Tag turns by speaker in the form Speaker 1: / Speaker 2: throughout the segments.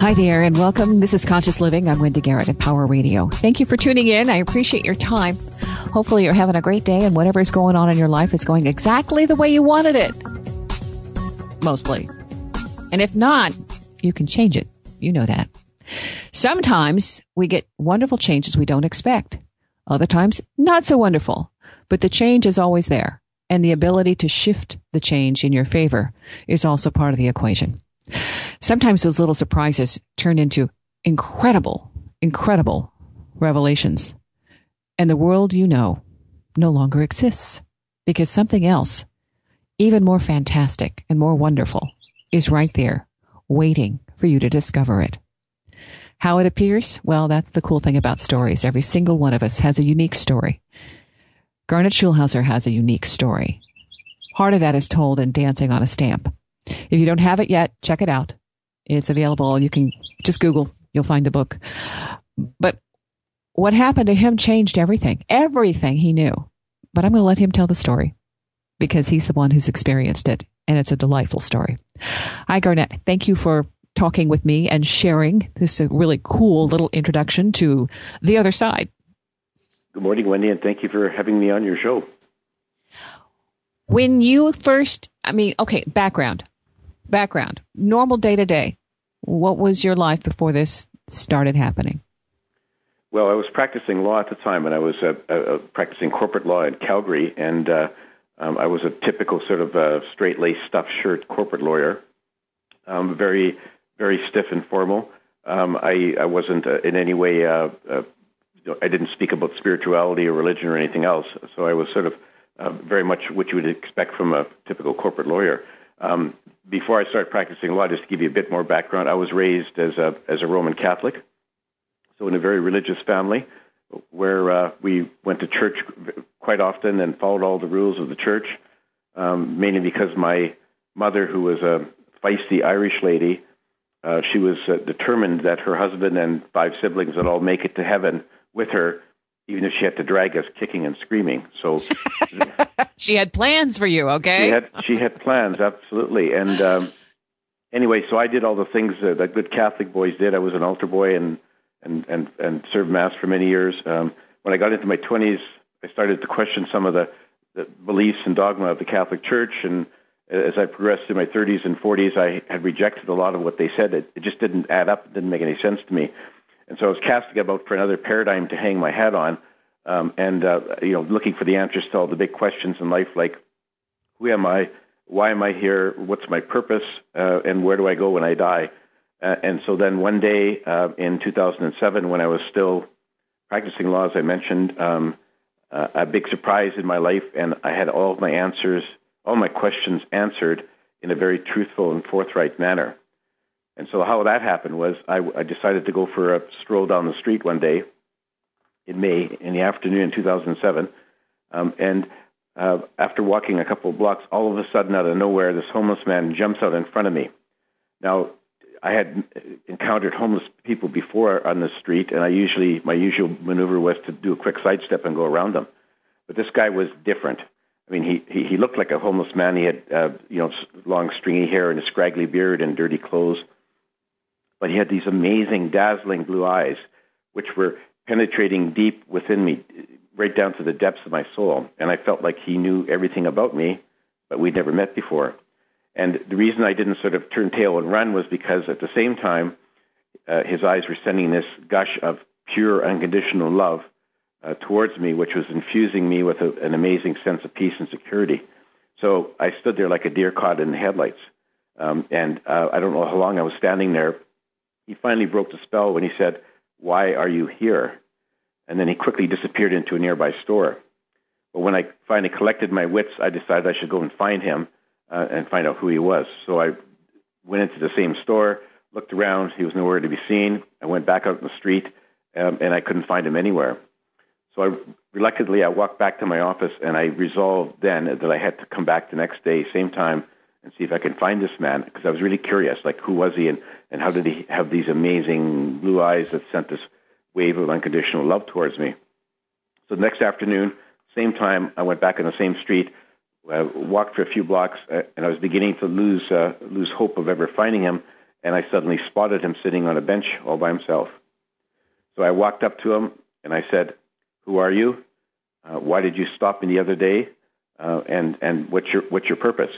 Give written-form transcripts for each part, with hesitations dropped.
Speaker 1: Hi there, and welcome. This is Conscious Living. I'm Wendy Garrett at Power Radio. Thank you for tuning in. I appreciate your time. Hopefully you're having a great day, and whatever's going on in your life is going exactly the way you wanted it. Mostly. And if not, you can change it. You know that. Sometimes we get wonderful changes we don't expect. Other times, not so wonderful. But the change is always there. And the ability to shift the change in your favor is also part of the equation. Sometimes those little surprises turn into incredible, incredible revelations. And the world you know no longer exists because something else, even more fantastic and more wonderful, is right there waiting for you to discover it. How it appears? Well, that's the cool thing about stories. Every single one of us has a unique story. Garnet Schulhauser has a unique story. Part of that is told in Dancing on a Stamp. If you don't have it yet, check it out. It's available. You can just Google. You'll find the book. But what happened to him changed everything. Everything he knew. But I'm going to let him tell the story because he's the one who's experienced it. And it's a delightful story. Hi, Garnet. Thank you for talking with me and sharing this really cool little introduction to the other side.
Speaker 2: Good morning, Wendy, and thank you for having me on your show.
Speaker 1: When you first, background, normal day to day, what was your life before this started happening?
Speaker 2: Well, I was practicing law at the time, and I was practicing corporate law in Calgary, and I was a typical sort of straight-laced, stuffed shirt corporate lawyer, very, very stiff and formal. I wasn't in any way, I didn't speak about spirituality or religion or anything else, so I was sort of very much what you would expect from a typical corporate lawyer. Before I started practicing law, just to give you a bit more background, I was raised as a Roman Catholic, so in a very religious family where we went to church quite often and followed all the rules of the church, mainly because my mother, who was a feisty Irish lady, she was determined that her husband and 5 siblings would all make it to heaven with her, even if she had to drag us kicking and screaming. So
Speaker 1: she had plans for you, okay?
Speaker 2: She had plans, absolutely. And anyway, so I did all the things that good Catholic boys did. I was an altar boy and served Mass for many years. When I got into my 20s, I started to question some of the beliefs and dogma of the Catholic Church. And as I progressed through my 30s and 40s, I had rejected a lot of what they said. It just didn't add up. It didn't make any sense to me. And so I was casting about for another paradigm to hang my hat on, looking for the answers to all the big questions in life, like who am I, why am I here, what's my purpose, and where do I go when I die? And so then one day in 2007, when I was still practicing law, as I mentioned, a big surprise in my life, and I had all of my answers, all my questions answered in a very truthful and forthright manner. And so how that happened was I decided to go for a stroll down the street one day in May, in the afternoon in 2007. After walking a couple of blocks, all of a sudden, out of nowhere, this homeless man jumps out in front of me. Now, I had encountered homeless people before on the street, and my usual maneuver was to do a quick sidestep and go around them. But this guy was different. I mean, he looked like a homeless man. He had, long stringy hair and a scraggly beard and dirty clothes. But he had these amazing, dazzling blue eyes, which were penetrating deep within me, right down to the depths of my soul. And I felt like he knew everything about me, but we'd never met before. And the reason I didn't sort of turn tail and run was because at the same time, his eyes were sending this gush of pure, unconditional love towards me, which was infusing me with an amazing sense of peace and security. So I stood there like a deer caught in the headlights. I don't know how long I was standing there. He finally broke the spell when he said, "Why are you here?" And then he quickly disappeared into a nearby store. But when I finally collected my wits, I decided I should go and find him and find out who he was. So I went into the same store, looked around. He was nowhere to be seen. I went back out in the street, and I couldn't find him anywhere. So reluctantly, I walked back to my office, and I resolved then that I had to come back the next day, same time, and see if I can find this man, because I was really curious, like, who was he, and how did he have these amazing blue eyes that sent this wave of unconditional love towards me. So the next afternoon, same time, I went back on the same street, walked for a few blocks, and I was beginning to lose hope of ever finding him. and I suddenly spotted him sitting on a bench all by himself. So I walked up to him, and I said, "Who are you? Why did you stop me the other day? And what's your purpose?"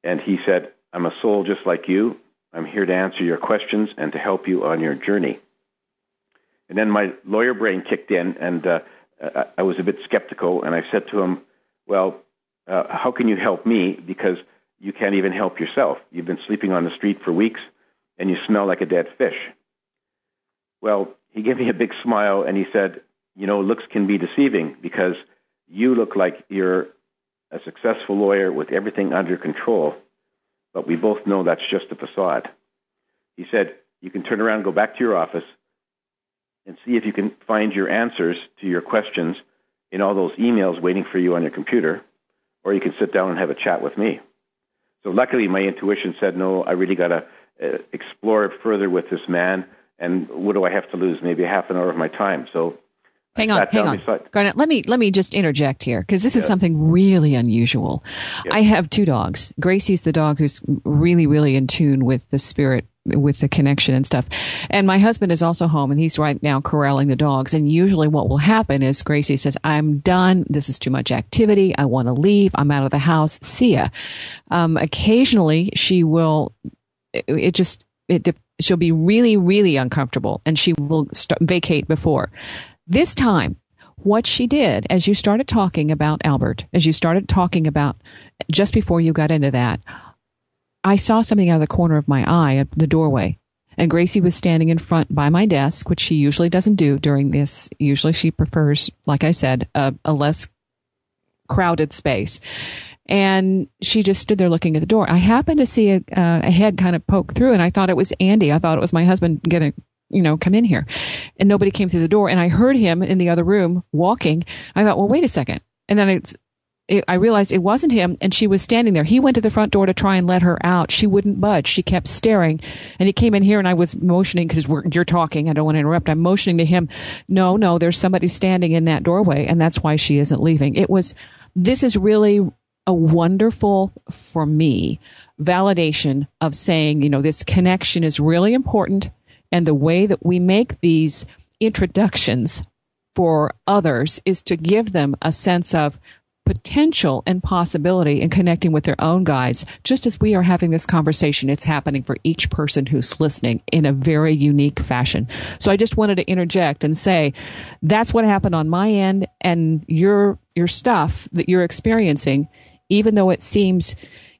Speaker 2: And he said, "I'm a soul just like you. I'm here to answer your questions and to help you on your journey." And then my lawyer brain kicked in, and I was a bit skeptical, and I said to him, "Well, how can you help me? Because you can't even help yourself. You've been sleeping on the street for weeks, and you smell like a dead fish." Well, he gave me a big smile, and he said, "Looks can be deceiving because you look like you're a successful lawyer with everything under control, but we both know that's just a facade." He said, "You can turn around and go back to your office and see if you can find your answers to your questions in all those emails waiting for you on your computer, or you can sit down and have a chat with me." So luckily, my intuition said, no, I really got to explore it further with this man, and what do I have to lose? Maybe half an hour of my time. So
Speaker 1: Hang on. Garnet, let me just interject here, because this is something really unusual. I have 2 dogs. Gracie's the dog who's really, really in tune with the spirit, with the connection and stuff. And my husband is also home, and he's right now corralling the dogs. And usually what will happen is Gracie says, "I'm done. This is too much activity. I want to leave. I'm out of the house. See ya." Occasionally she will, she'll be really, really uncomfortable, and she will vacate before. This time, what she did, as you started talking about Albert, as you started talking about just before you got into that, I saw something out of the corner of my eye at the doorway. And Gracie was standing in front by my desk, which she usually doesn't do during this. Usually she prefers, like I said, a less crowded space. And she just stood there looking at the door. I happened to see a head kind of poke through, and I thought it was Andy. I thought it was my husband getting come in here. And nobody came through the door. And I heard him in the other room walking. I thought, well, wait a second. And then I realized it wasn't him, and she was standing there. He went to the front door to try and let her out. She wouldn't budge. She kept staring. And he came in here, and I was motioning, because you're talking. I don't want to interrupt. I'm motioning to him. No, there's somebody standing in that doorway, and that's why she isn't leaving. This is really a wonderful, for me, validation of saying, this connection is really important. And the way that we make these introductions for others is to give them a sense of potential and possibility in connecting with their own guides. Just as we are having this conversation, it's happening for each person who's listening in a very unique fashion. So I just wanted to interject and say that's what happened on my end, and your stuff that you're experiencing, even though it seems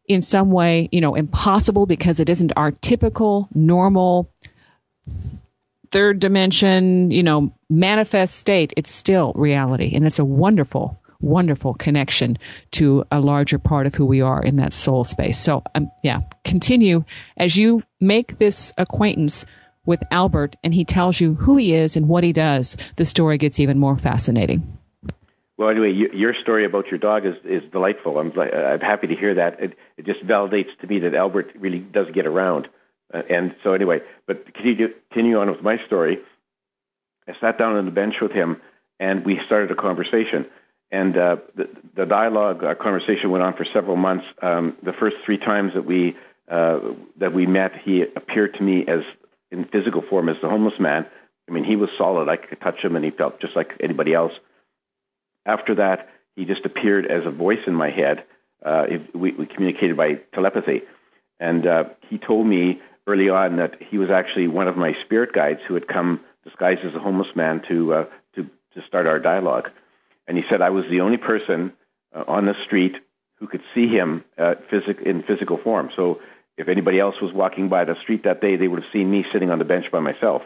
Speaker 1: in some way, impossible because it isn't our typical, normal, third dimension, manifest state, it's still reality. And it's a wonderful, wonderful connection to a larger part of who we are in that soul space. So, continue as you make this acquaintance with Albert, and he tells you who he is and what he does. The story gets even more fascinating.
Speaker 2: Well, anyway, your story about your dog is delightful. I'm happy to hear that. It just validates to me that Albert really does get around. And so anyway, but continue on with my story. I sat down on the bench with him, and we started a conversation. And the dialogue, our conversation went on for several months. The first 3 times that we met, he appeared to me as in physical form as the homeless man. I mean, he was solid. I could touch him, and he felt just like anybody else. After that, he just appeared as a voice in my head. We communicated by telepathy. And he told me early on that he was actually one of my spirit guides who had come disguised as a homeless man to start our dialogue. And he said I was the only person on the street who could see him in physical form. So if anybody else was walking by the street that day, they would have seen me sitting on the bench by myself.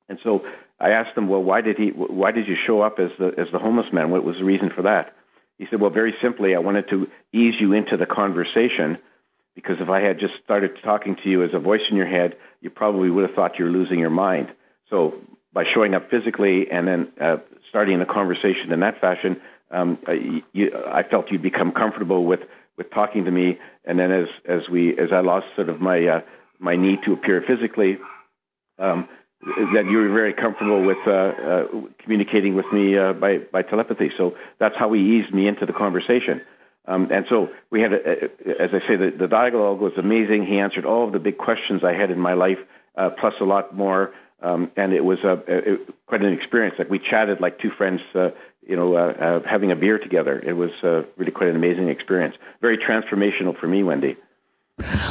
Speaker 2: And so I asked him, well, why did you show up as the homeless man? What was the reason for that? He said, well, very simply, I wanted to ease you into the conversation, because if I had just started talking to you as a voice in your head, you probably would have thought you were losing your mind. So by showing up physically and then starting a conversation in that fashion, I felt you'd become comfortable with talking to me. And then as I lost sort of my need to appear physically, that you were very comfortable with communicating with me by telepathy. So that's how he eased me into the conversation. And so we had, as I say, the dialogue was amazing. He answered all of the big questions I had in my life, plus a lot more. And it was quite an experience. Like we chatted like two friends, having a beer together. It was really quite an amazing experience. Very transformational for me, Wendy.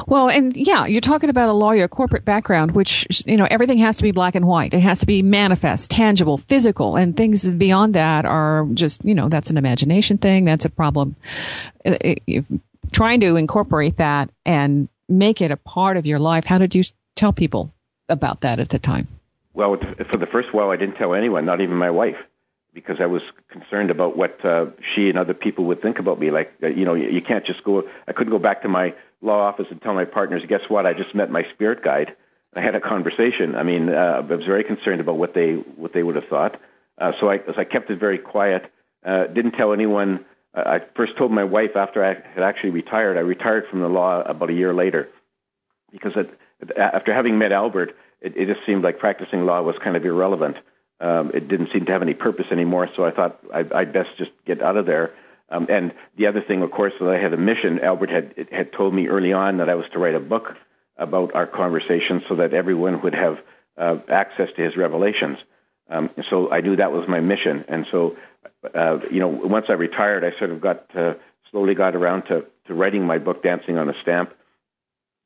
Speaker 1: Well, and yeah, you're talking about a lawyer, corporate background, which, everything has to be black and white. It has to be manifest, tangible, physical, and things beyond that are just, that's an imagination thing. That's a problem. Trying to incorporate that and make it a part of your life. How did you tell people about that at the time?
Speaker 2: Well, for the first while, I didn't tell anyone, not even my wife, because I was concerned about what she and other people would think about me. Like, you can't just I couldn't go back to my law office and tell my partners, guess what, I just met my spirit guide. I had a conversation. I mean, I was very concerned about what they would have thought. So I kept it very quiet, didn't tell anyone. I first told my wife after I had actually retired. I retired from the law about a year later, because after having met Albert, it just seemed like practicing law was kind of irrelevant. It didn't seem to have any purpose anymore, so I thought I'd best just get out of there. And the other thing, of course, that I had a mission. Albert had told me early on that I was to write a book about our conversations so that everyone would have access to his revelations. So I knew that was my mission. And so, once I retired, I sort of slowly got around to writing my book, Dancing on a Stamp.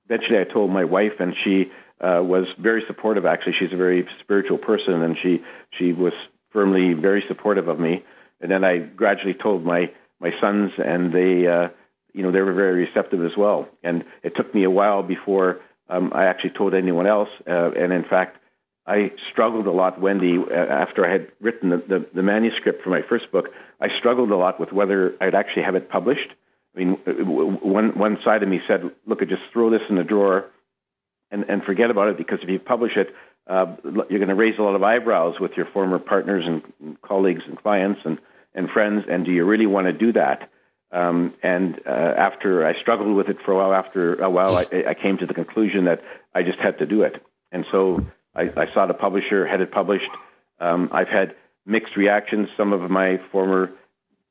Speaker 2: Eventually, I told my wife, and she was very supportive. Actually, she's a very spiritual person, and she was firmly very supportive of me. And then I gradually told my sons, and they were very receptive as well. And it took me a while before I actually told anyone else. And in fact, I struggled a lot, Wendy, after I had written the manuscript for my first book. I struggled a lot with whether I'd actually have it published. I mean, one side of me said, look, I just throw this in the drawer and forget about it, because if you publish it, you're going to raise a lot of eyebrows with your former partners and colleagues and clients and friends, and do you really want to do that? After I struggled with it for a while, after a while, I came to the conclusion that I just had to do it. And so I sought a publisher, had it published. I've had mixed reactions. Some of my former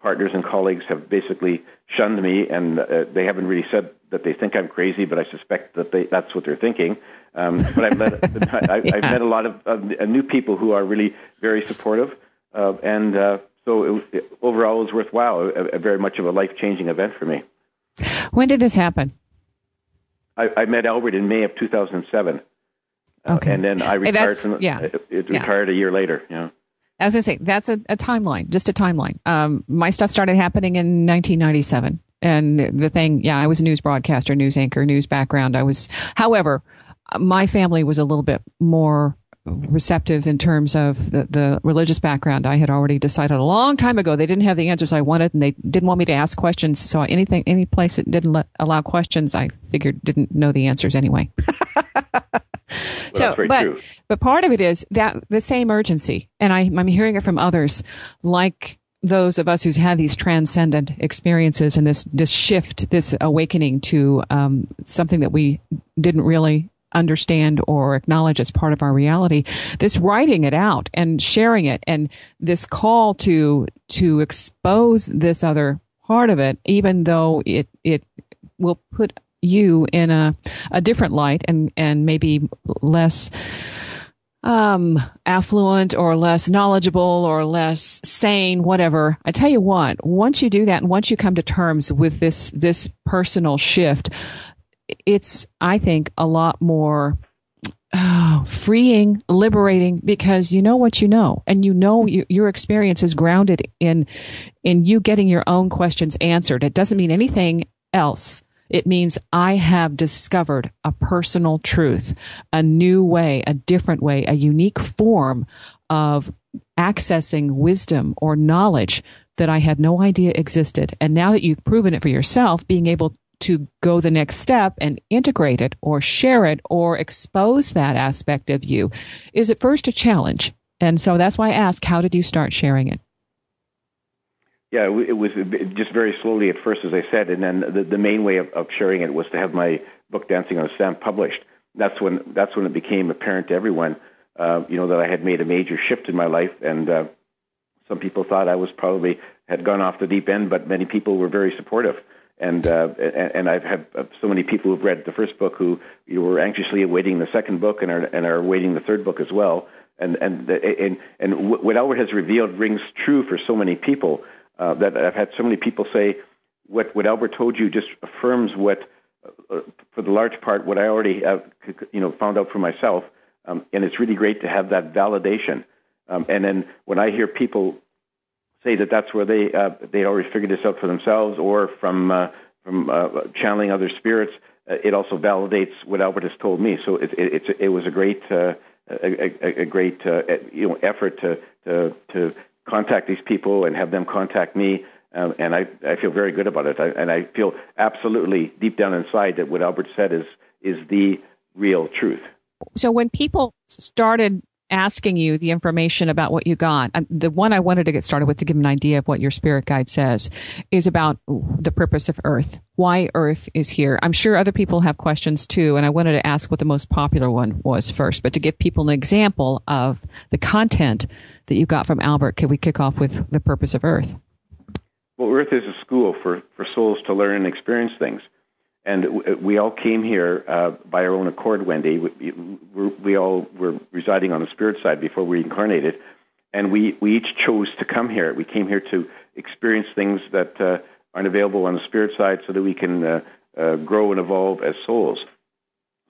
Speaker 2: partners and colleagues have basically shunned me, and they haven't really said that they think I'm crazy, but I suspect that that's what they're thinking. But I've met a lot of new people who are really very supportive, so overall it was worthwhile, a very much of a life-changing event for me.
Speaker 1: When did this happen?
Speaker 2: I met Albert in May of 2007.
Speaker 1: Okay.
Speaker 2: And then I retired retired a year later. Yeah.
Speaker 1: I was going to say, that's a timeline, just a timeline. My stuff started happening in 1997. And the thing, I was a news broadcaster, news anchor, news background. However, my family was a little bit more receptive in terms of the religious background. I had already decided a long time ago they didn't have the answers I wanted, and they didn't want me to ask questions. So any place that didn't allow questions, I figured didn't know the answers anyway. But part of it is that the same urgency, and I'm hearing it from others, like those of us who's had these transcendent experiences and this shift, this awakening to something that we didn't really understand or acknowledge as part of our reality. This writing it out and sharing it, and this call to expose this other part of it, even though it will put you in a different light and maybe less affluent or less knowledgeable or less sane, whatever. I tell you what, once you do that and once you come to terms with this personal shift, it's, I think, a lot more freeing, liberating, because you know what you know, and your experience is grounded in you getting your own questions answered. It doesn't mean anything else. It means I have discovered a personal truth, a new way, a different way, a unique form of accessing wisdom or knowledge that I had no idea existed. And now that you've proven it for yourself, being able to go the next step and integrate it or share it or expose that aspect of you is at first a challenge. And so that's why I ask, how did you start sharing it?
Speaker 2: Yeah, it was just very slowly at first, as I said, and then the main way of sharing it was to have my book, Dancing on a Stamp, published. That's when it became apparent to everyone, that I had made a major shift in my life, and Some people thought I was probably had gone off the deep end, but many people were very supportive. And I've had so many people who've read the first book who were anxiously awaiting the second book and are awaiting the third book as well. And what Albert has revealed rings true for so many people that I've had so many people say, what Albert told you just affirms what, for the large part, what I already found out for myself. And it's really great to have that validation. And then when I hear people say that that's where they already figured this out for themselves, or from channeling other spirits, it also validates what Albert has told me. So it was a great effort to contact these people and have them contact me, and I feel very good about it. And I feel absolutely deep down inside that what Albert said is the real truth.
Speaker 1: So when people started asking you the information about what you got, the one I wanted to get started with to give an idea of what your spirit guide says is about the purpose of Earth, why Earth is here. I'm sure other people have questions too, and I wanted to ask what the most popular one was first. But to give people an example of the content that you got from Albert, could we kick off with the purpose of Earth?
Speaker 2: Well, Earth is a school for souls to learn and experience things. And we all came here by our own accord, Wendy. We all were residing on the spirit side before we incarnated, and we each chose to come here. We came here to experience things that aren't available on the spirit side so that we can grow and evolve as souls.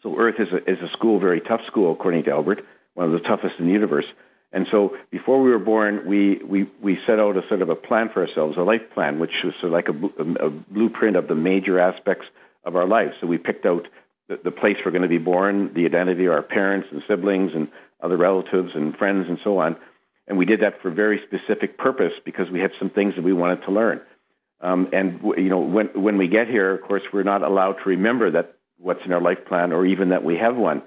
Speaker 2: So Earth is a school, very tough school, according to Albert, one of the toughest in the universe. And so before we were born, we set out a sort of a plan for ourselves, a life plan, which was sort of like a blueprint of the major aspects of our life. So we picked out the place we're going to be born, the identity of our parents and siblings and other relatives and friends and so on. And we did that for a very specific purpose because we had some things that we wanted to learn. When we get here, of course, we're not allowed to remember that what's in our life plan or even that we have one.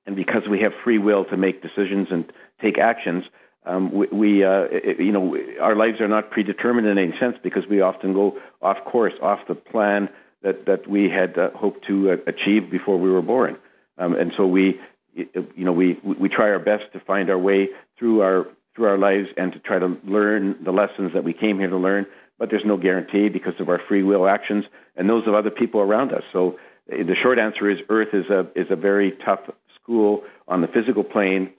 Speaker 2: And because we have free will to make decisions and take actions, our lives are not predetermined in any sense because we often go off course, off the plan that we had hoped to achieve before we were born, and so we try our best to find our way through our lives and to try to learn the lessons that we came here to learn. But there's no guarantee because of our free will actions and those of other people around us. So the short answer is Earth is a very tough school on the physical plane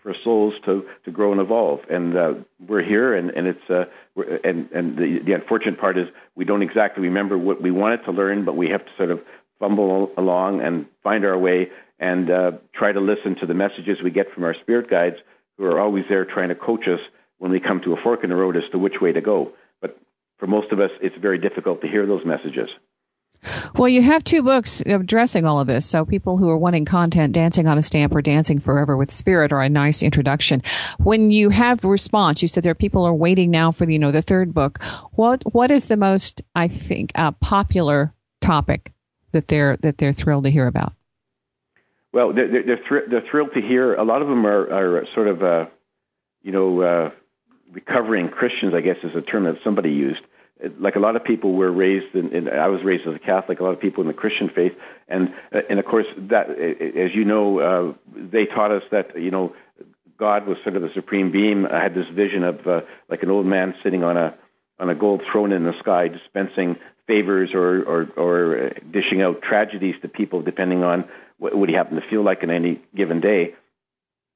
Speaker 2: for souls to grow and evolve, and we're here, and it's and the unfortunate part is we don't exactly remember what we wanted to learn, but we have to sort of fumble along and find our way and try to listen to the messages we get from our spirit guides, who are always there trying to coach us when we come to a fork in the road as to which way to go. But for most of us, it's very difficult to hear those messages.
Speaker 1: Well, you have 2 books addressing all of this, so people who are wanting content, Dancing on a Stamp or Dancing Forever with Spirit, are a nice introduction. When you have response, you said there are people who are waiting now for the 3rd book. What is the most, I think, popular topic that they're thrilled to hear about?
Speaker 2: Well, they're thrilled to hear. A lot of them are sort of recovering Christians, I guess is a term that somebody used. Like a lot of people were raised I was raised as a Catholic, a lot of people in the Christian faith, and of course that, as you know, they taught us that God was sort of the supreme being. I had this vision of like an old man sitting on a gold throne in the sky, dispensing favors or dishing out tragedies to people depending on what he happened to feel like in any given day,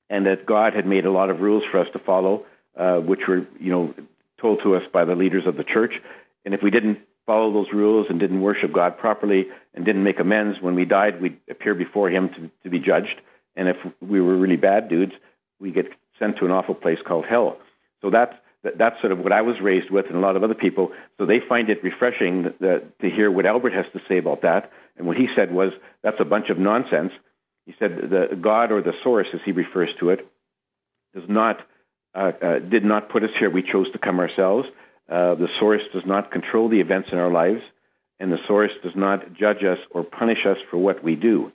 Speaker 2: and that God had made a lot of rules for us to follow, which were told to us by the leaders of the church. And if we didn't follow those rules and didn't worship God properly and didn't make amends, when we died, we'd appear before him to be judged. And if we were really bad dudes, we get sent to an awful place called hell. So that's sort of what I was raised with and a lot of other people. So they find it refreshing to hear what Albert has to say about that. And what he said was, that's a bunch of nonsense. He said the God, or the source, as he refers to it, did not put us here. We chose to come ourselves. The source does not control the events in our lives, and the source does not judge us or punish us for what we do.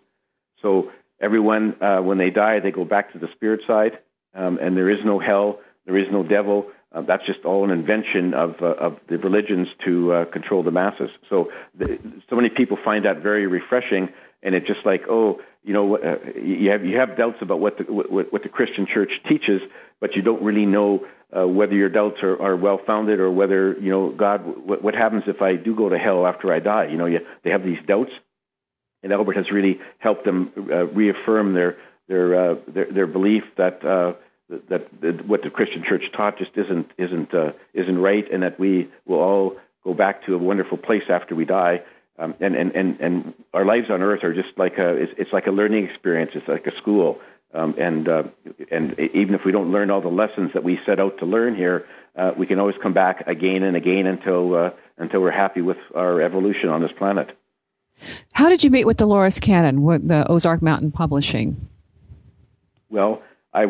Speaker 2: So everyone, when they die, they go back to the spirit side, and there is no hell, there is no devil. That's just all an invention of the religions to control the masses. So so many people find that very refreshing, and it's just like, you have doubts about what the Christian church teaches, but you don't really know whether your doubts are well founded, or whether God, what happens if I do go to hell after I die? They have these doubts, and Albert has really helped them reaffirm their belief that what the Christian church taught just isn't right, and that we will all go back to a wonderful place after we die. And our lives on earth are just like it's like a learning experience. It's like a school. And even if we don't learn all the lessons that we set out to learn here, we can always come back again and again until we're happy with our evolution on this planet.
Speaker 1: How did you meet with Dolores Cannon with the Ozark Mountain Publishing?
Speaker 2: Well, I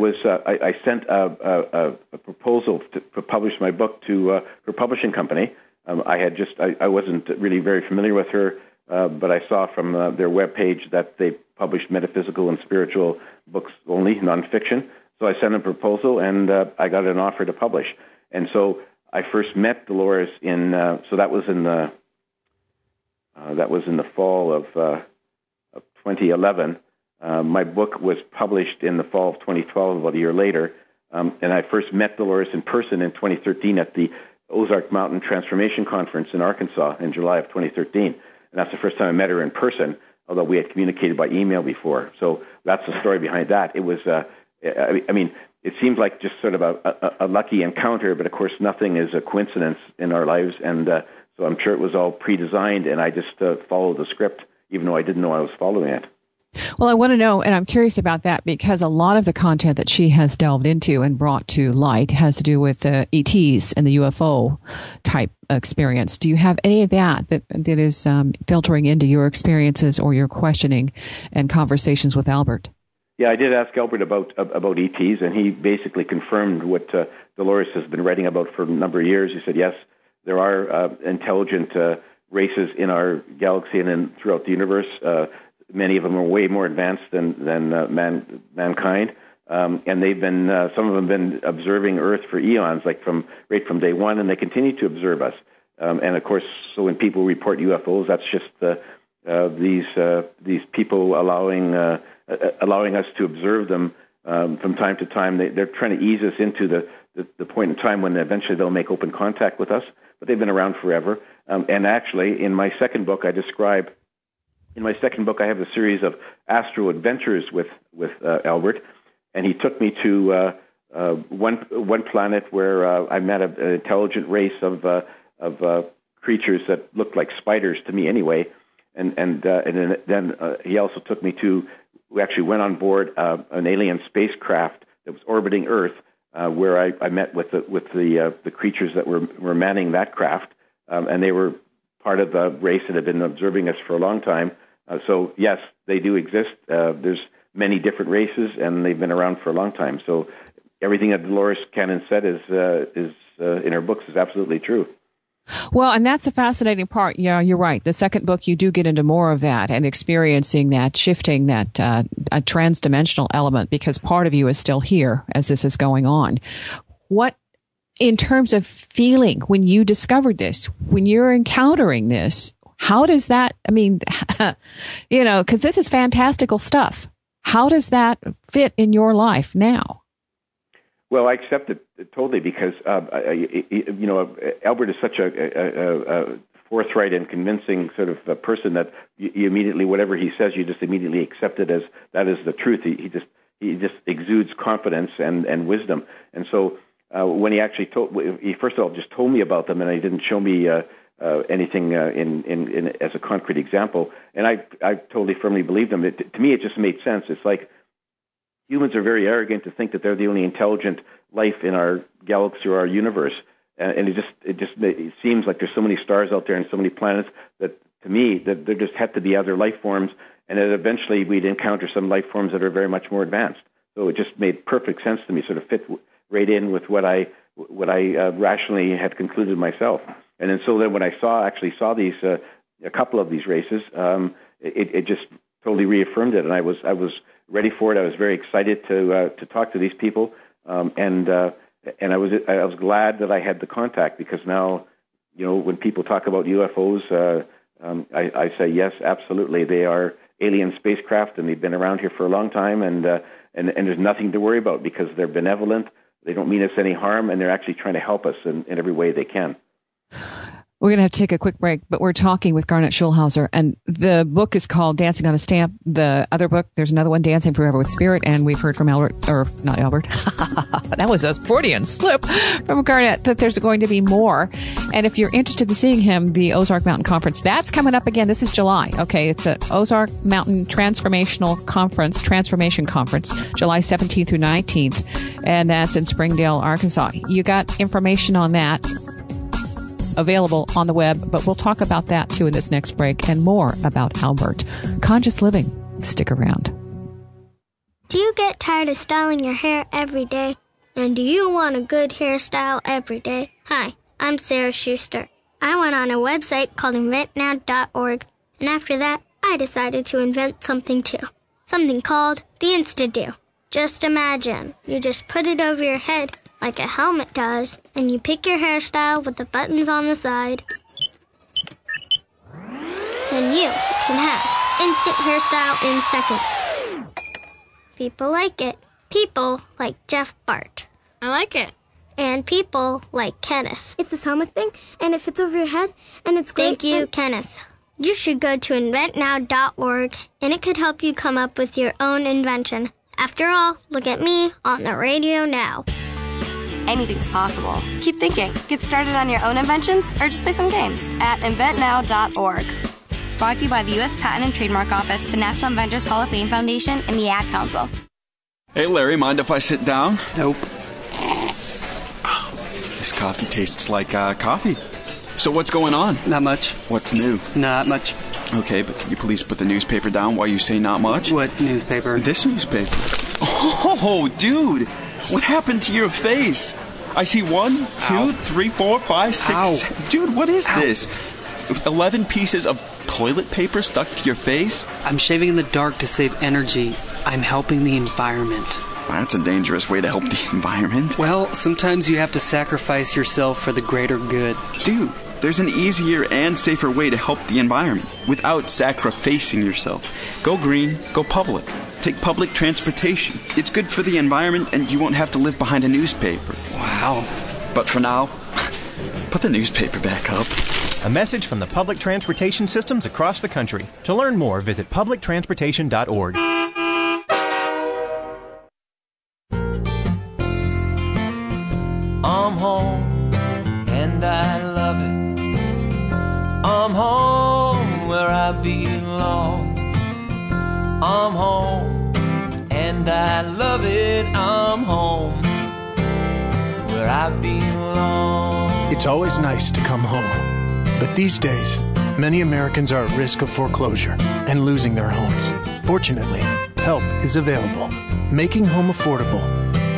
Speaker 2: sent a proposal to publish my book to her publishing company. I wasn't really very familiar with her, but I saw from their webpage that they published metaphysical and spiritual books only, nonfiction. So I sent a proposal, and I got an offer to publish. And so I first met Dolores so that was in the fall of 2011. My book was published in the fall of 2012, about a year later, and I first met Dolores in person in 2013 at the Ozark Mountain Transformation Conference in Arkansas in July of 2013. And that's the first time I met her in person, although we had communicated by email before. So that's the story behind that. It was, it seems like just sort of a lucky encounter, but of course nothing is a coincidence in our lives. And so I'm sure it was all pre-designed, and I just followed the script, even though I didn't know I was following it.
Speaker 1: Well, I want to know, and I'm curious about that, because a lot of the content that she has delved into and brought to light has to do with ETs and the UFO type experience. Do you have any of that is filtering into your experiences or your questioning and conversations with Albert?
Speaker 2: Yeah, I did ask Albert about ETs, and he basically confirmed what Dolores has been writing about for a number of years. He said, yes, there are intelligent races in our galaxy and throughout the universe. Many of them are way more advanced than mankind, and they've been some of them been observing Earth for eons, like right from day one, and they continue to observe us. And of course, so when people report UFOs, that's just these people allowing us to observe them from time to time. They're trying to ease us into the point in time when eventually they'll make open contact with us. But they've been around forever. And actually, in my second book, I have a series of astro adventures with Albert, and he took me to one planet where I met an intelligent race of creatures that looked like spiders to me anyway, and then he also took me to. We actually went on board an alien spacecraft that was orbiting Earth, where I met with the creatures that were manning that craft, and they were part of the race that had been observing us for a long time. So yes, they do exist. There's many different races, and they've been around for a long time. So everything that Dolores Cannon said is in her books is absolutely true.
Speaker 1: Well, and that's the fascinating part. Yeah, you're right. The second book, you do get into more of that and experiencing that, shifting that a trans-dimensional element, because part of you is still here as this is going on. What, in terms of feeling, when you discovered this, when you're encountering this, how does that, because this is fantastical stuff. How does that fit in your life now?
Speaker 2: Well, I accept it totally because, Albert is such a forthright and convincing sort of a person that you immediately, whatever he says, you just immediately accept it as that is the truth. He just exudes confidence and wisdom. And so when he actually he first of all just told me about them, and he didn't show me anything in as a concrete example, and I totally firmly believed him. To me, it just made sense. It's like humans are very arrogant to think that they're the only intelligent life in our galaxy or our universe, and it seems like there's so many stars out there and so many planets that to me that there just had to be other life forms, and that eventually we'd encounter some life forms that are very much more advanced. So it just made perfect sense to me, sort of fit right in with what I rationally had concluded myself. And then so then when I actually saw these a couple of these races, it just totally reaffirmed it, and I was ready for it. I was very excited to talk to these people, and I was glad that I had the contact, because now, when people talk about UFOs, I say yes, absolutely, they are alien spacecraft, and they've been around here for a long time, and there's nothing to worry about because they're benevolent. They don't mean us any harm, and they're actually trying to help us in every way they can.
Speaker 1: We're going to have to take a quick break, but we're talking with Garnet Schulhauser, and the book is called Dancing on a Stamp. The other book, there's another one, Dancing Forever with Spirit, and we've heard from Albert, or not Albert, that was a Freudian slip from Garnet, that there's going to be more. And if you're interested in seeing him, the Ozark Mountain Conference, that's coming up again. This is July. Okay, it's a Ozark Mountain Transformation Conference, July 17th through 19th, and that's in Springdale, Arkansas. You got information on that available on the web, but we'll talk about that too in this next break and more about Albert. Conscious living. Stick around.
Speaker 3: Do you get tired of styling your hair every day? And do you want a good hairstyle every day? Hi, I'm Sarah Schuster. I went on a website called inventnow.org, and after that, I decided to invent something too. Something called the Insta-Do. Just imagine, you just put it over your head like a helmet does, and you pick your hairstyle with the buttons on the side. Then you can have instant hairstyle in seconds. People like it. People like Jeff Bart. I like it. And people like Kenneth. It's this helmet thing, and it fits over your head, and it's great. Thank you, Kenneth. You should go to inventnow.org, and it could help you come up with your own invention. After all, look at me on the radio now.
Speaker 4: Anything's possible. Keep thinking. Get started on your own inventions or just play some games at inventnow.org. Brought to you by the U.S. Patent and Trademark Office, the National Inventors Hall of Fame Foundation, and the Ad Council.
Speaker 5: Hey, Larry, mind if I sit down?
Speaker 6: Nope.
Speaker 5: Oh, this coffee tastes like coffee. So what's going on?
Speaker 6: Not much.
Speaker 5: What's new?
Speaker 6: Not much.
Speaker 5: Okay, but can you please put the newspaper down while you say not much?
Speaker 6: What newspaper?
Speaker 5: This newspaper. Oh, dude. What happened to your face? I see 1, 2, 3, 4, 5, 6,
Speaker 6: Ow.
Speaker 5: 7. Dude, what is this? 11 pieces of toilet paper stuck to your face?
Speaker 6: I'm shaving in the dark to save energy. I'm helping the environment.
Speaker 5: That's a dangerous way to help the environment.
Speaker 6: Well, sometimes you have to sacrifice yourself for the greater good.
Speaker 5: Dude, there's an easier and safer way to help the environment without sacrificing yourself. Go green, go public. Take public transportation. It's good for the environment, and you won't have to live behind a newspaper.
Speaker 6: Wow.
Speaker 5: But for now, put the newspaper back up.
Speaker 7: A message from the public transportation systems across the country. To learn more, visit publictransportation.org.
Speaker 8: I'm home, and I love it. I'm home where I belong. I'm home, and I love it. I'm home where I belong.
Speaker 9: It's always nice to come home. But these days, many Americans are at risk of foreclosure and losing their homes. Fortunately, help is available. Making Home Affordable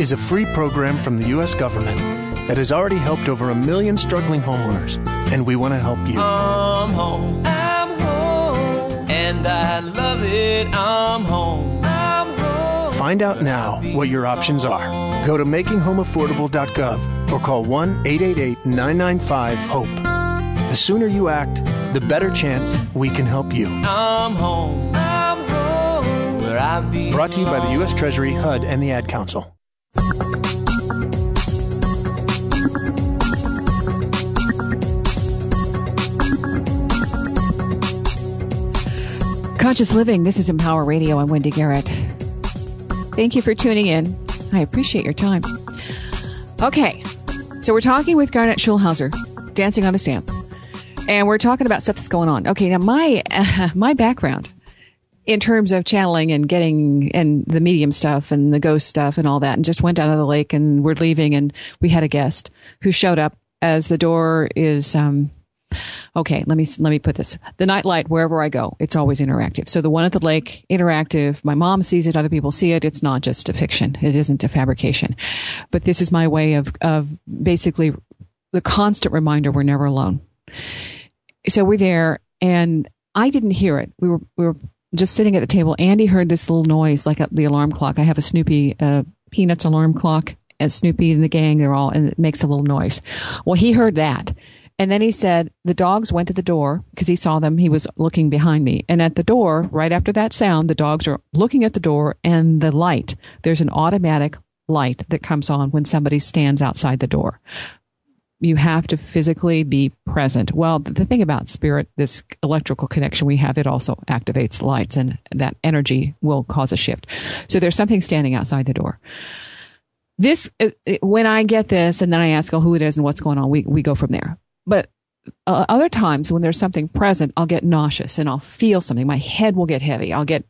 Speaker 9: is a free program from the U.S. government that has already helped over 1 million struggling homeowners, and we want to help you.
Speaker 8: I'm home, and I love it. I'm home,
Speaker 9: Find out now what your options are. Go to makinghomeaffordable.gov or call 1-888-995-HOPE. The sooner you act, the better chance we can help you.
Speaker 8: I'm home, where I belong.
Speaker 9: Brought to you by the U.S. Treasury, HUD, and the Ad Council.
Speaker 1: Conscious Living. This is Empower Radio. I'm Wendy Garrett. Thank you for tuning in. I appreciate your time. Okay, so we're talking with Garnet Schulhauser, Dancing on a Stamp. And we're talking about stuff that's going on. Okay, now my background in terms of channeling and getting and the medium stuff and the ghost stuff and all that, and just went down to the lake and we're leaving and we had a guest who showed up as the door is okay, let me put this. The nightlight, wherever I go, it's always interactive. So the one at the lake, interactive. My mom sees it. Other people see it. It's not just a fiction. It isn't a fabrication. But this is my way of basically the constant reminder we're never alone. So we're there, and I didn't hear it. We were just sitting at the table. Andy heard this little noise, like the alarm clock. I have a Snoopy Peanuts alarm clock, and Snoopy and the gang, and it makes a little noise. Well, he heard that. And then he said the dogs went to the door because he saw them. He was looking behind me. And at the door, right after that sound, the dogs are looking at the door and the light. There's an automatic light that comes on when somebody stands outside the door. You have to physically be present. Well, the thing about spirit, this electrical connection we have, it also activates the lights, and that energy will cause a shift. So there's something standing outside the door. This, when I get this, and then I ask who it is and what's going on, we go from there. But other times when there's something present, I'll get nauseous and I'll feel something. My head will get heavy. I'll get,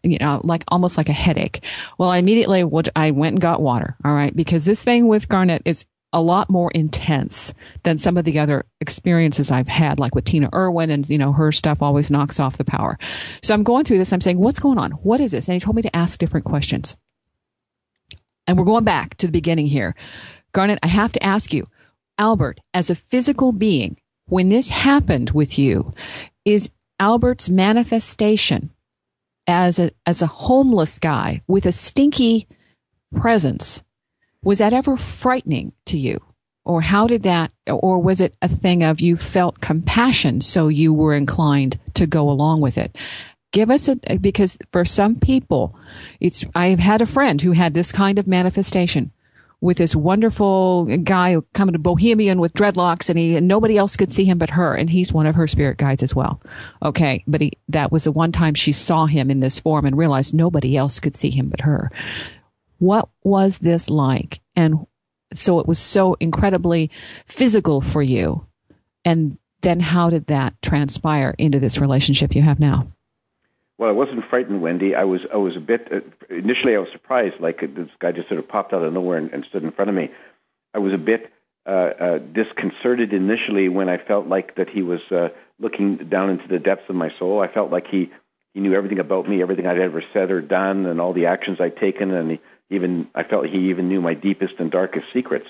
Speaker 1: almost like a headache. Well, I went and got water. All right. Because this thing with Garnet is a lot more intense than some of the other experiences I've had, like with Tina Irwin, and, her stuff always knocks off the power. So I'm going through this. I'm saying, what's going on? What is this? And he told me to ask different questions. And we're going back to the beginning here. Garnet, I have to ask you, Albert, as a physical being, when this happened with you, is Albert's manifestation as a homeless guy with a stinky presence, was that ever frightening to you? Or or was it a thing of you felt compassion, so you were inclined to go along with it? Give us because for some people, I've had a friend who had this kind of manifestation with this wonderful guy who come to Bohemian with dreadlocks, and nobody else could see him but her, and he's one of her spirit guides as well. Okay, but that was the one time she saw him in this form and realized nobody else could see him but her. What was this like? And so it was so incredibly physical for you. And then how did that transpire into this relationship you have now?
Speaker 2: Well, I wasn't frightened, Wendy. I was a bit, initially I was surprised, like this guy just sort of popped out of nowhere and stood in front of me. I was a bit disconcerted initially when I felt like that he was looking down into the depths of my soul. I felt like he knew everything about me, everything I'd ever said or done, and all the actions I'd taken, and I felt he even knew my deepest and darkest secrets.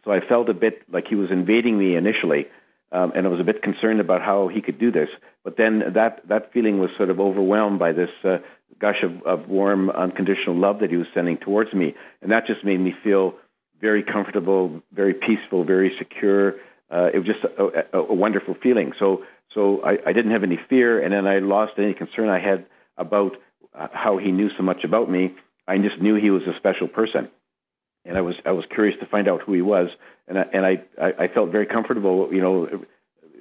Speaker 2: So I felt a bit like he was invading me initially, and I was a bit concerned about how he could do this. But then that feeling was sort of overwhelmed by this gush of warm, unconditional love that he was sending towards me, and that just made me feel very comfortable, very peaceful, very secure. It was just a wonderful feeling. So I didn't have any fear, and then I lost any concern I had about how he knew so much about me. I just knew he was a special person, and I was curious to find out who he was, and I felt very comfortable.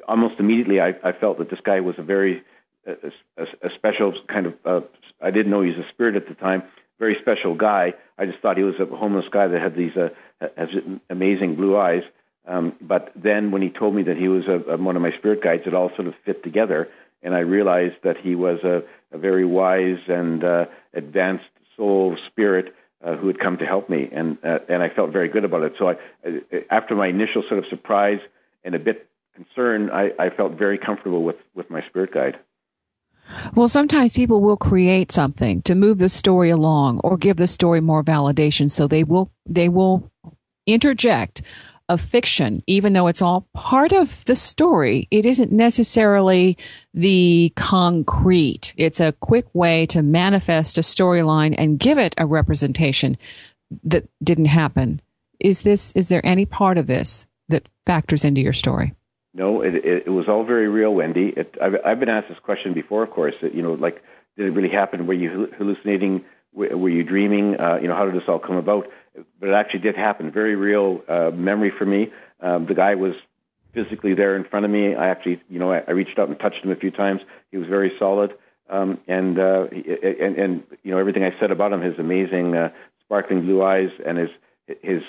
Speaker 2: Almost immediately I felt that this guy was a very a special kind of. I didn't know he was a spirit at the time. Very special guy. I just thought he was a homeless guy that had these has amazing blue eyes. But then when he told me that he was one of my spirit guides, it all sort of fit together, and I realized that he was a very wise and advanced soul spirit who had come to help me, and I felt very good about it. So after my initial sort of surprise and a bit concern, I felt very comfortable with my spirit guide.
Speaker 1: Well, sometimes people will create something to move the story along or give the story more validation, so they will interject a fiction, even though it's all part of the story. It isn't necessarily the concrete. It's a quick way to manifest a storyline and give it a representation that didn't happen. Is there any part of this that factors into your story?
Speaker 2: No, it was all very real, Wendy. I've been asked this question before, of course. Like, did it really happen? Were you hallucinating? Were you dreaming? How did this all come about? But it actually did happen. Very real memory for me. The guy was physically there in front of me. I actually, I reached out and touched him a few times. He was very solid, and everything I said about him, his amazing sparkling blue eyes and his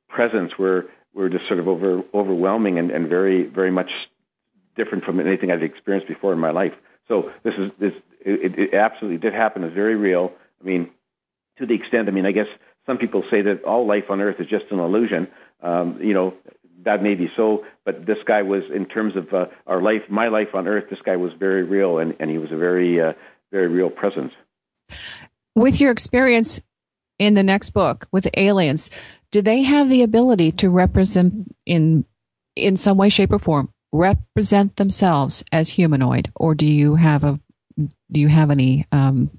Speaker 2: presence were just sort of overwhelming and very, very much different from anything I'd experienced before in my life. So it absolutely did happen. It's very real. I mean, to the extent, I guess some people say that all life on Earth is just an illusion. That may be so, but this guy was, in terms of my life on Earth, this guy was very real, and he was a very, very real presence.
Speaker 1: With your experience in the next book with the aliens, do they have the ability to represent in some way, shape, or form, represent themselves as humanoid, or do you have any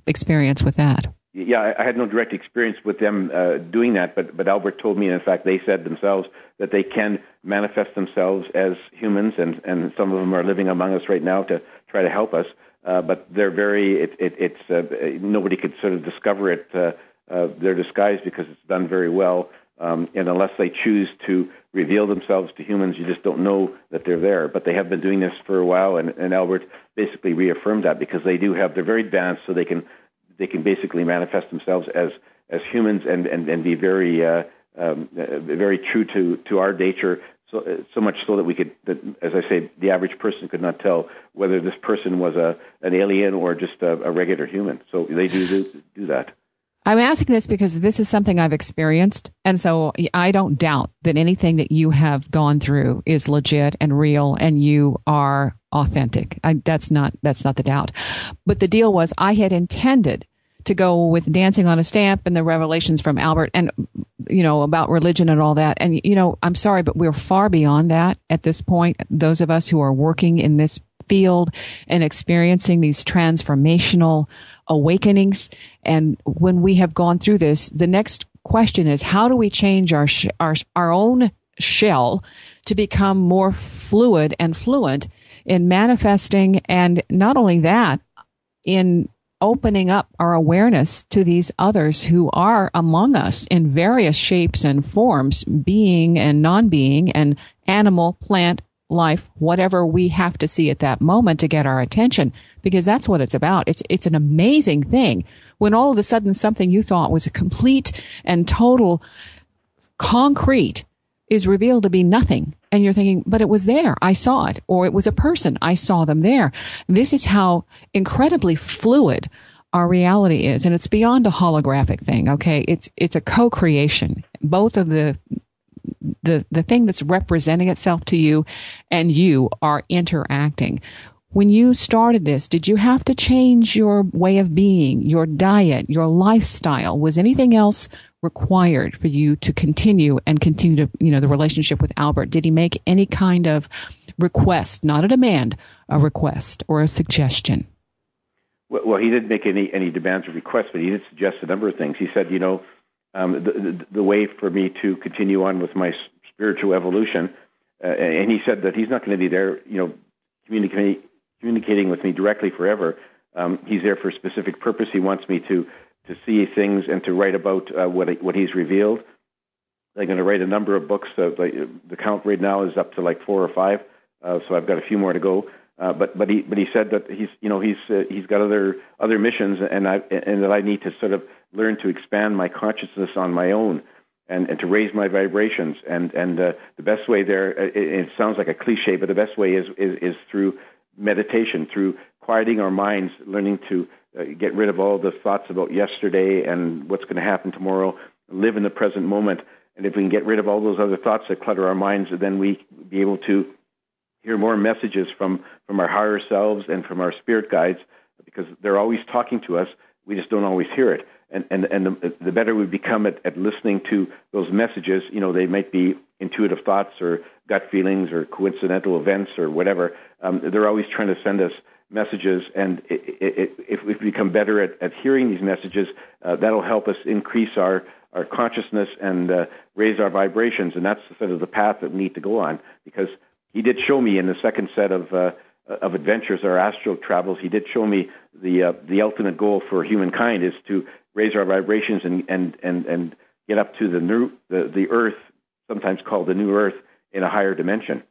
Speaker 1: experience with that?
Speaker 2: Yeah, I had no direct experience with them doing that, but Albert told me, and in fact, they said themselves that they can manifest themselves as humans, and some of them are living among us right now to try to help us. But they're nobody could sort of discover it, their disguise, because it's done very well. And unless they choose to reveal themselves to humans, you just don't know that they're there. But they have been doing this for a while, and Albert basically reaffirmed that, because they're very advanced, so they can basically manifest themselves as humans and be very very true to our nature. So much so that as I say, the average person could not tell whether this person was an alien or just a regular human. So they do that.
Speaker 1: I'm asking this because this is something I've experienced, and so I don't doubt that anything that you have gone through is legit and real, and you are authentic. That's not the doubt. But the deal was, I had intended to go with Dancing on a Stamp and the revelations from Albert, and about religion and all that. And I'm sorry, but we're far beyond that at this point. Those of us who are working in this field and experiencing these transformational awakenings. And when we have gone through this, the next question is, how do we change our own shell to become more fluid and fluent in manifesting? And not only that, in opening up our awareness to these others who are among us in various shapes and forms, being and non-being, and animal, plant, life, whatever we have to see at that moment to get our attention, because that's what it's about. It's an amazing thing when all of a sudden something you thought was a complete and total concrete is revealed to be nothing. And you're thinking, but it was there. I saw it. Or it was a person. I saw them there. This is how incredibly fluid our reality is. And it's beyond a holographic thing. Okay. It's a co-creation. Both of the thing that's representing itself to you and you are interacting. When you started this, did you have to change your way of being, your diet, your lifestyle? Was anything else required for you to continue to, the relationship with Albert? Did he make any kind of request, not a demand, a request or a suggestion?
Speaker 2: Well, he didn't make any demands or requests, but he did suggest a number of things. He said, the way for me to continue on with my spiritual evolution, and he said that he's not going to be there, communicating with me directly forever. He's there for a specific purpose. He wants me to see things and to write about what he's revealed. I'm going to write a number of books. The count right now is up to like 4 or 5, so I've got a few more to go. But he said that he's got other missions, and that I need to sort of learn to expand my consciousness on my own, and to raise my vibrations. And the best way there, it sounds like a cliche, but the best way is through meditation, through quieting our minds, learning to get rid of all the thoughts about yesterday and what's going to happen tomorrow, live in the present moment. And if we can get rid of all those other thoughts that clutter our minds, then we be able to hear more messages from our higher selves and from our spirit guides, because they're always talking to us. We just don't always hear it. And the better we become at listening to those messages, they might be intuitive thoughts or gut feelings or coincidental events or whatever. They're always trying to send us messages, and if we become better at hearing these messages, that'll help us increase our consciousness and raise our vibrations, and that's sort of the path that we need to go on. Because he did show me in the second set of adventures, our astral travels, he did show me the ultimate goal for humankind is to raise our vibrations and get up to the Earth, sometimes called the New Earth, in a higher dimension.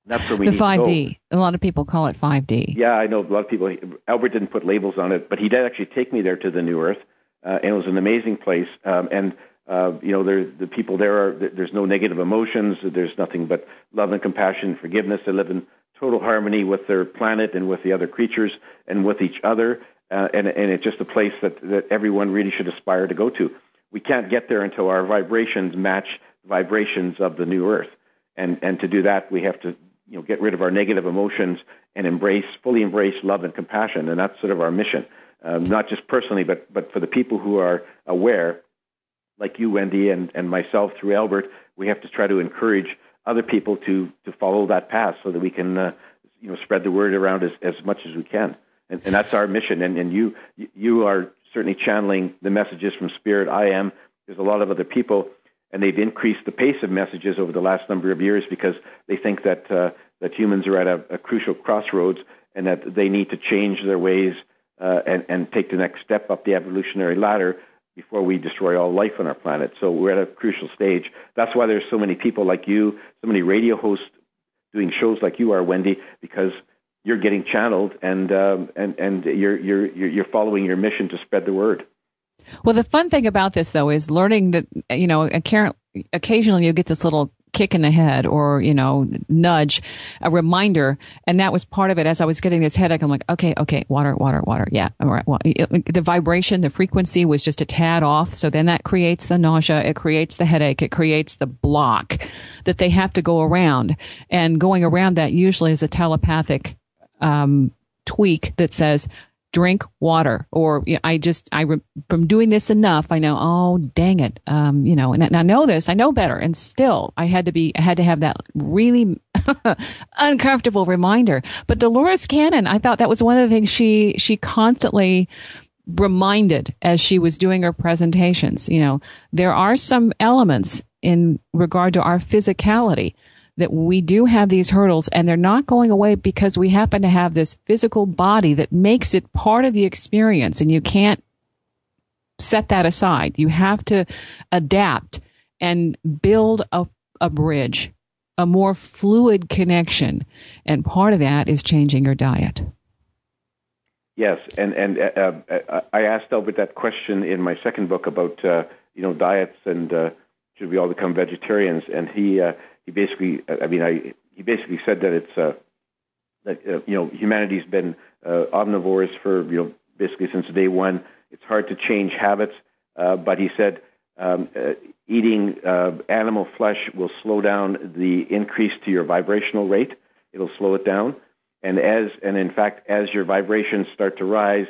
Speaker 2: That's where we need 5D.
Speaker 1: To go. A lot of people call it 5D.
Speaker 2: Yeah, I know a lot of people. Albert didn't put labels on it, but he did actually take me there to the New Earth, and it was an amazing place. The people there there's no negative emotions. There's nothing but love and compassion and forgiveness. They live in total harmony with their planet and with the other creatures and with each other. And it's just a place that everyone really should aspire to go to. We can't get there until our vibrations match the vibrations of the New Earth. And to do that, we have to get rid of our negative emotions and fully embrace love and compassion. And that's sort of our mission, not just personally, but for the people who are aware, like you, Wendy, and myself through Albert. We have to try to encourage other people to follow that path so that we can spread the word around as much as we can. And that's our mission. And you are certainly channeling the messages from Spirit. I am. There's a lot of other people, and they've increased the pace of messages over the last number of years because they think that that humans are at a crucial crossroads and that they need to change their ways and take the next step up the evolutionary ladder before we destroy all life on our planet. So we're at a crucial stage. That's why there's so many people like you, so many radio hosts doing shows like you are, Wendy, because you're getting channeled and you're following your mission to spread the word.
Speaker 1: Well, the fun thing about this, though, is learning that, occasionally you'll get this little kick in the head or, nudge, a reminder. And that was part of it. As I was getting this headache, I'm like, okay, water. Yeah. All right. Well, the vibration, the frequency was just a tad off. So then that creates the nausea. It creates the headache. It creates the block that they have to go around. And going around that usually is a telepathic tweak that says, drink water, or from doing this enough, I know, oh, dang it. And I know this, I know better. And still I had to have that really uncomfortable reminder. But Dolores Cannon, I thought that was one of the things she constantly reminded as she was doing her presentations. There are some elements in regard to our physicality that we do have these hurdles, and they're not going away because we happen to have this physical body that makes it part of the experience, and you can't set that aside. You have to adapt and build a bridge, a more fluid connection, and part of that is changing your diet.
Speaker 2: Yes, and I asked Albert that question in my second book about diets and should we all become vegetarians, and he basically said that it's humanity's been omnivores for basically since day one. It's hard to change habits, but he said eating animal flesh will slow down the increase to your vibrational rate. It'll slow it down, and in fact as your vibrations start to rise,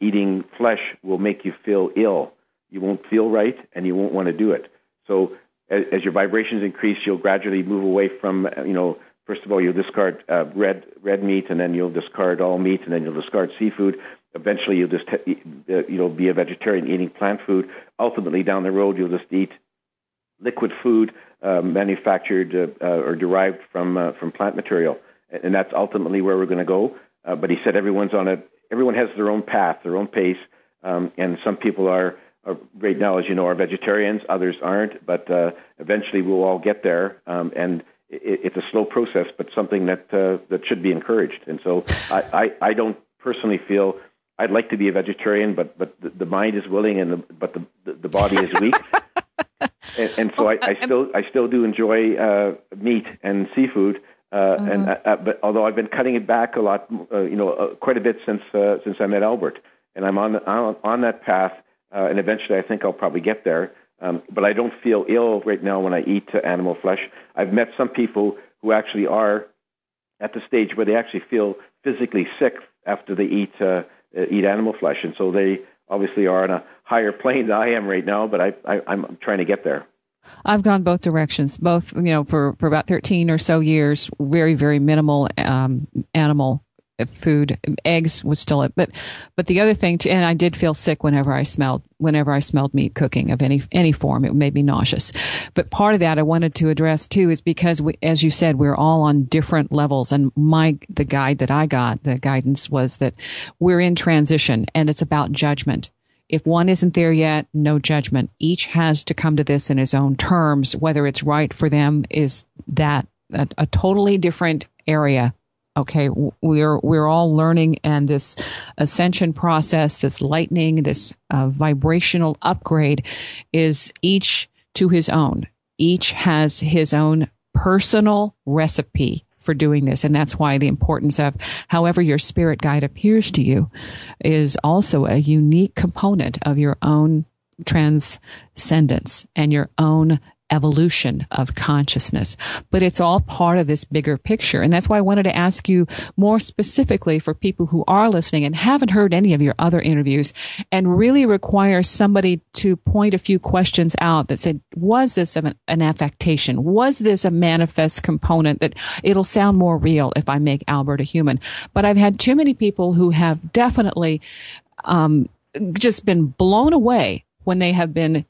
Speaker 2: eating flesh will make you feel ill. You won't feel right, and you won't want to do it. So as your vibrations increase, you'll gradually move away from, first of all, you'll discard red meat, and then you'll discard all meat, and then you'll discard seafood. Eventually, you'll just, be a vegetarian eating plant food. Ultimately, down the road, you'll just eat liquid food manufactured or derived from plant material. And that's ultimately where we're going to go. But he said everyone has their own path, their own pace, and some people are right now, as you know, are vegetarians. Others aren't, but eventually we'll all get there. And it's a slow process, but something that should be encouraged. And so I don't personally feel I'd like to be a vegetarian, but the mind is willing, but the body is weak. and so I still do enjoy meat and seafood. But although I've been cutting it back a lot, quite a bit since I met Albert, and I'm on that path. And eventually I think I'll probably get there. But I don't feel ill right now when I eat animal flesh. I've met some people who actually are at the stage where they actually feel physically sick after they eat animal flesh. And so they obviously are on a higher plane than I am right now, but I'm trying to get there.
Speaker 1: I've gone both directions, for about 13 or so years, very, very minimal animal food. Eggs was still it, but the other thing too, and I did feel sick whenever I smelled meat cooking of any form. It made me nauseous. But part of that I wanted to address too is because as you said, we're all on different levels, and the guide that I got, the guidance was that we're in transition, and it's about judgment. If one isn't there yet, no judgment. Each has to come to this in his own terms. Whether it's right for them is that a totally different area. Okay, we're all learning, and this ascension process, this lightning, this vibrational upgrade is each to his own. Each has his own personal recipe for doing this, and that's why the importance of however your spirit guide appears to you is also a unique component of your own transcendence and your own evolution of consciousness. But it's all part of this bigger picture. And that's why I wanted to ask you more specifically for people who are listening and haven't heard any of your other interviews and really require somebody to point a few questions out that said, was this an affectation? Was this a manifest component that it'll sound more real if I make Albert a human? But I've had too many people who have definitely just been blown away when they have been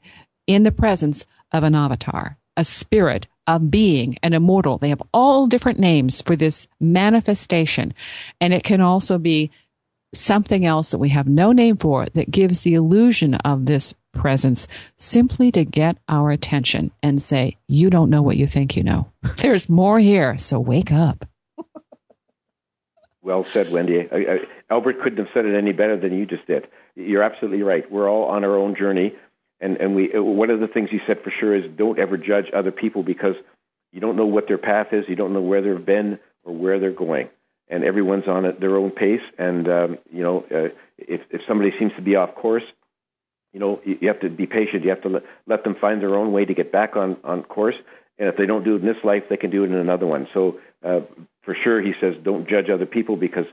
Speaker 1: in the presence of an avatar, a spirit, a being, an immortal. They have all different names for this manifestation. And it can also be something else that we have no name for that gives the illusion of this presence simply to get our attention and say, you don't know what you think you know. There's more here, so wake up.
Speaker 2: Well said, Wendy. Albert couldn't have said it any better than you just did. You're absolutely right. We're all on our own journey. And we one of the things you said for sure is don't ever judge other people because you don't know what their path is. You don't know where they've been or where they're going. And everyone's on at their own pace. And, if somebody seems to be off course, you have to be patient. You have to let them find their own way to get back on course. And if they don't do it in this life, they can do it in another one. So for sure, he says, don't judge other people because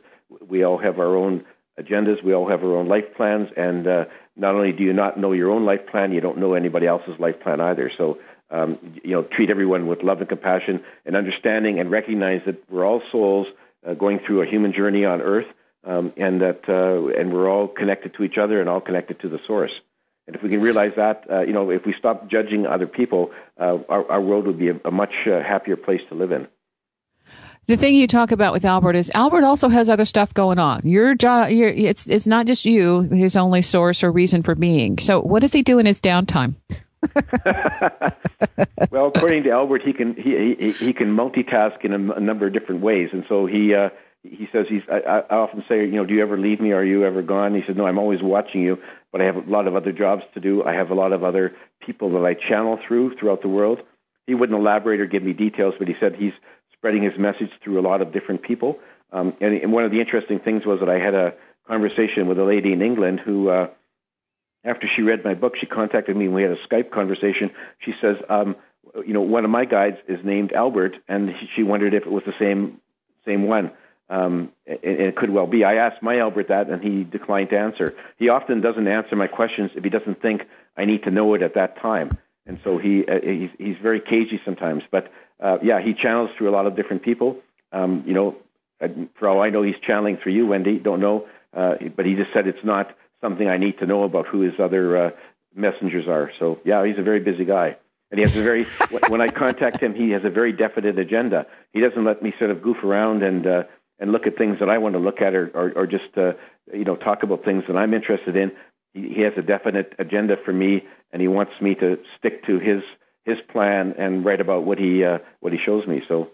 Speaker 2: we all have our own agendas. We all have our own life plans. And not only do you not know your own life plan, you don't know anybody else's life plan either. So, treat everyone with love and compassion and understanding and recognize that we're all souls going through a human journey on Earth, and we're all connected to each other and all connected to the source. And if we can realize that, if we stop judging other people, our world would be a much happier place to live in.
Speaker 1: The thing you talk about with Albert is Albert also has other stuff going on. Your job, it's not just you, his only source or reason for being. So what does he do in his downtime?
Speaker 2: Well, according to Albert, he can multitask in a number of different ways, and so he says I often say, do you ever leave me? Are you ever gone? He said, no, I'm always watching you, but I have a lot of other jobs to do. I have a lot of other people that I channel throughout the world. He wouldn't elaborate or give me details, but he said he's spreading his message through a lot of different people. And one of the interesting things was that I had a conversation with a lady in England who, after she read my book, she contacted me and we had a Skype conversation. She says, one of my guides is named Albert, and she wondered if it was the same one. And it could well be. I asked my Albert that, and he declined to answer. He often doesn't answer my questions if he doesn't think I need to know it at that time. And so he's very cagey sometimes. But, he channels through a lot of different people. For all I know, he's channeling through you, Wendy. Don't know. But he just said it's not something I need to know about who his other messengers are. So, he's a very busy guy. And he has when I contact him, he has a very definite agenda. He doesn't let me sort of goof around and look at things that I want to look at or just, talk about things that I'm interested in. He has a definite agenda for me, and he wants me to stick to his plan and write about what he shows me. So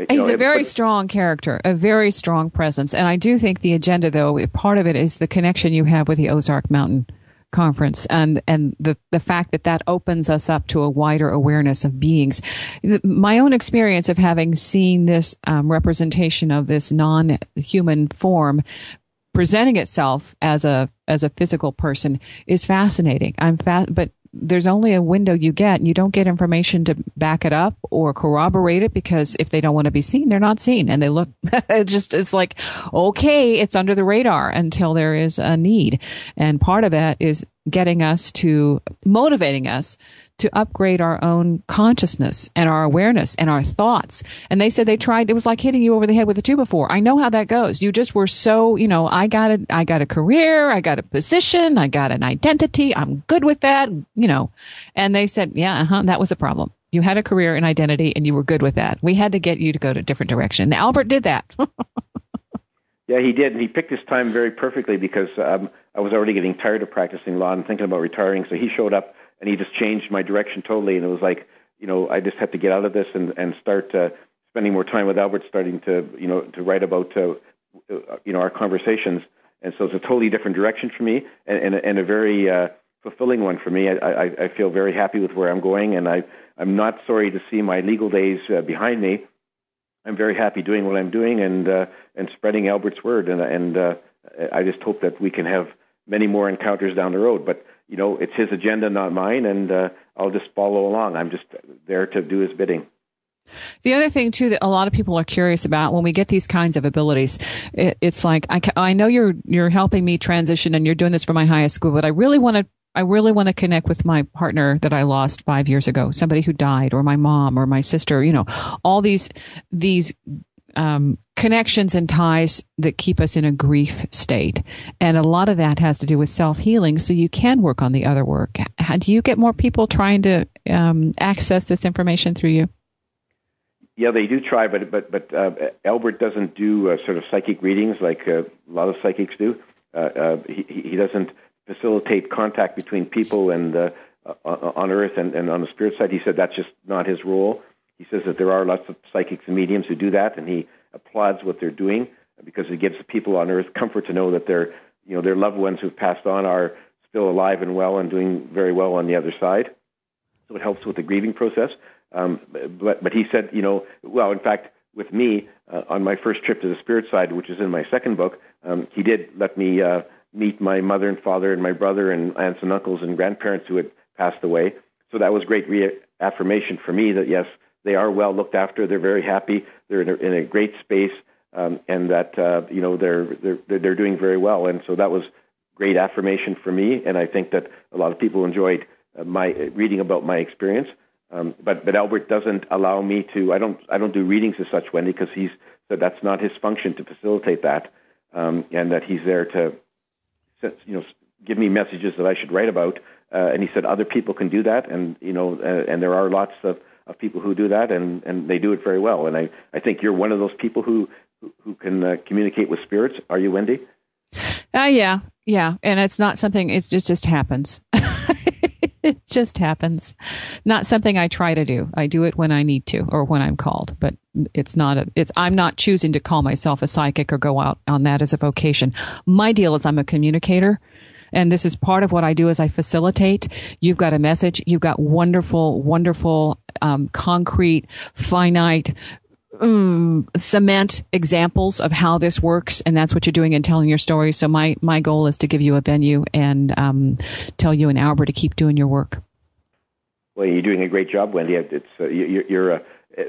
Speaker 1: he's a very strong character, a very strong presence. And I do think the agenda, though, part of it is the connection you have with the Ozark Mountain Conference and the fact that opens us up to a wider awareness of beings. My own experience of having seen this representation of this non-human form presenting itself as a physical person is fascinating. but there's only a window you get, and you don't get information to back it up or corroborate it, because if they don't want to be seen, they're not seen. And they look, it's like, okay, it's under the radar until there is a need. And part of that is motivating us to upgrade our own consciousness and our awareness and our thoughts. And they said it was like hitting you over the head with a 2-by-4. I know how that goes. You just were so, I got a career, I got a position, I got an identity, I'm good with that, And they said, that was a problem. You had a career and identity and you were good with that. We had to get you to go to a different direction. Now, Albert did that.
Speaker 2: Yeah, he did. And he picked his time very perfectly because I was already getting tired of practicing law and thinking about retiring. So he showed up and he just changed my direction totally. And it was like, I just had to get out of this and start spending more time with Albert, starting to write about, our conversations. And so it's a totally different direction for me and a very fulfilling one for me. I feel very happy with where I'm going, and I'm not sorry to see my legal days behind me. I'm very happy doing what I'm doing and spreading Albert's word. And I just hope that we can have many more encounters down the road. But, it's his agenda, not mine, and I'll just follow along. I'm just there to do his bidding.
Speaker 1: The other thing, too, that a lot of people are curious about when we get these kinds of abilities, it's like, I know you're helping me transition and you're doing this for my highest good, but I really want to connect with my partner that I lost 5 years ago, somebody who died, or my mom or my sister, all these connections and ties that keep us in a grief state. And a lot of that has to do with self-healing, so you can work on the other work. Do you get more people trying to access this information through you?
Speaker 2: Yeah, they do try, but Albert doesn't do sort of psychic readings like a lot of psychics do. He doesn't facilitate contact between people and on Earth and on the spirit side. He said that's just not his role. He says that there are lots of psychics and mediums who do that, and he applauds what they're doing because it gives the people on Earth comfort to know that their loved ones who've passed on are still alive and well and doing very well on the other side. So it helps with the grieving process. But he said, in fact, with me, on my first trip to the spirit side, which is in my second book, he did let me meet my mother and father and my brother and aunts and uncles and grandparents who had passed away. So that was great reaffirmation for me that, yes, they are well looked after. They're very happy. They're in a great space, and that they're doing very well. And so that was great affirmation for me. And I think that a lot of people enjoyed my reading about my experience. But Albert doesn't allow me to. I don't do readings as such, Wendy, because he's said that's not his function to facilitate that, and that he's there to, give me messages that I should write about. And he said other people can do that, and and there are lots of people who do that, and they do it very well. And I think you're one of those people who can communicate with spirits. Are you, Wendy?
Speaker 1: Yeah. And it's not something. It just happens. It just happens. Not something I try to do. I do it when I need to or when I'm called. But I'm not choosing to call myself a psychic or go out on that as a vocation. My deal is I'm a communicator. And this is part of what I do is I facilitate. You've got a message. You've got wonderful, wonderful, concrete, finite, cement examples of how this works. And that's what you're doing in telling your story. So my goal is to give you a venue and tell you and Albert to keep doing your work.
Speaker 2: Well, you're doing a great job, Wendy. It's you're a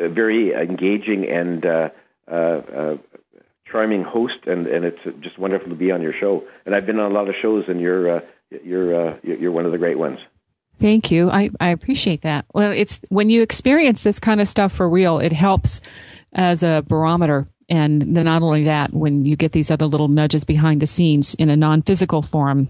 Speaker 2: very engaging and charming host, and it's just wonderful to be on your show. And I've been on a lot of shows, and you're one of the great ones.
Speaker 1: Thank you. I appreciate that. Well, it's when you experience this kind of stuff for real, it helps as a barometer. And then not only that, when you get these other little nudges behind the scenes in a non-physical form,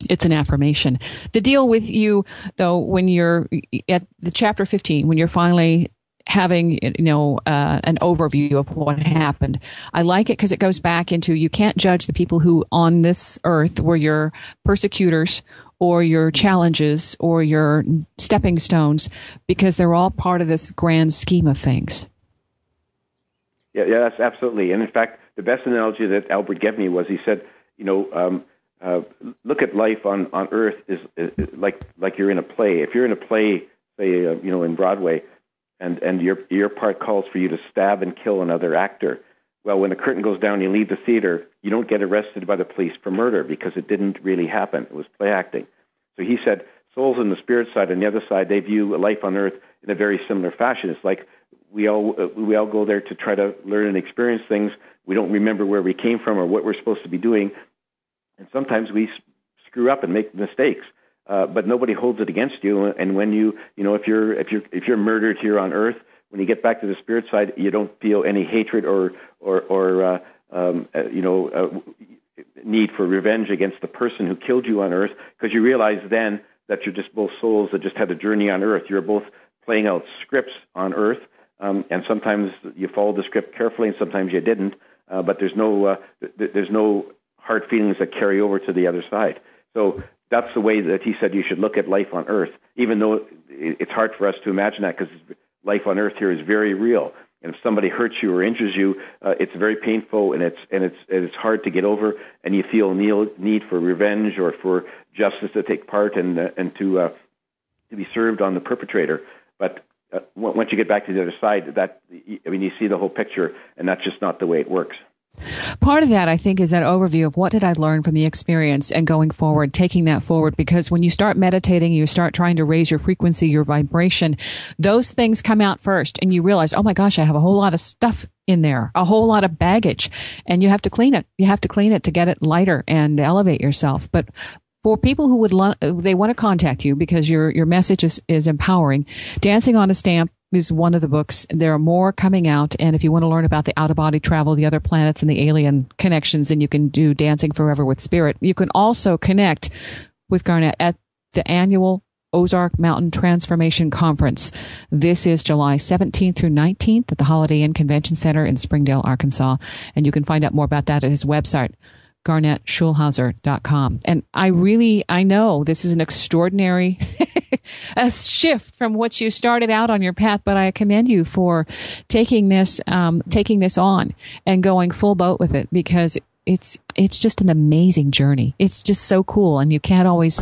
Speaker 1: it's an affirmation. The deal with you, though, when you're at the chapter 15, when you're finally having, an overview of what happened. I like it because it goes back into you can't judge the people who on this earth were your persecutors or your challenges or your stepping stones because they're all part of this grand scheme of things.
Speaker 2: Yeah, that's absolutely. And in fact, the best analogy that Albert gave me was he said, look at life on earth is like you're in a play. If you're in a play, say, in Broadway, and your part calls for you to stab and kill another actor. Well, when the curtain goes down, you leave the theater, you don't get arrested by the police for murder because it didn't really happen. It was play acting. So he said, souls on the spirit side and the other side, they view life on earth in a very similar fashion. It's like we all go there to try to learn and experience things. We don't remember where we came from or what we're supposed to be doing, and sometimes we screw up and make mistakes. But nobody holds it against you. And when if you're murdered here on earth, when you get back to the spirit side, you don't feel any hatred or need for revenge against the person who killed you on earth, because you realize then that you're just both souls that just had a journey on earth. You're both playing out scripts on earth, and sometimes you followed the script carefully, and sometimes you didn't. But there's no hard feelings that carry over to the other side. So that's the way that he said you should look at life on earth, even though it's hard for us to imagine that because life on earth here is very real. And if somebody hurts you or injures you, it's very painful and it's hard to get over, and you feel need for revenge or for justice to take part and to be served on the perpetrator. But once you get back to the other side, you see the whole picture, and that's just not the way it works.
Speaker 1: Part of that, I think, is that overview of what did I learn from the experience and going forward, taking that forward, because when you start meditating, you start trying to raise your frequency, your vibration, those things come out first and you realize, oh my gosh, I have a whole lot of stuff in there, a whole lot of baggage, and you have to clean it. You have to clean it to get it lighter and elevate yourself. But for people who they want to contact you because your message is empowering, dancing on a stamp is one of the books. There are more coming out. And if you want to learn about the out-of-body travel, the other planets, and the alien connections, then you can do Dancing Forever with Spirit. You can also connect with Garnet at the annual Ozark Mountain Transformation Conference. This is July 17th through 19th at the Holiday Inn Convention Center in Springdale, Arkansas. And you can find out more about that at his website, GarnetSchulhauser.com. And I know this is an extraordinary a shift from what you started out on your path, but I commend you for taking this on and going full boat with it, because it's just an amazing journey. It's just so cool, and you can't always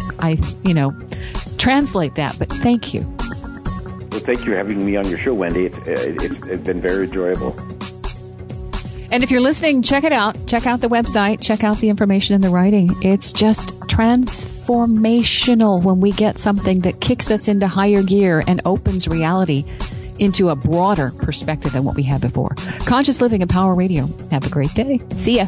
Speaker 1: translate that, but thank you.
Speaker 2: Well, thank you for having me on your show, Wendy. It's been very enjoyable.
Speaker 1: And if you're listening, check it out. Check out the website. Check out the information in the writing. It's just transformational when we get something that kicks us into higher gear and opens reality into a broader perspective than what we had before. Conscious Living and Power Radio. Have a great day. See ya.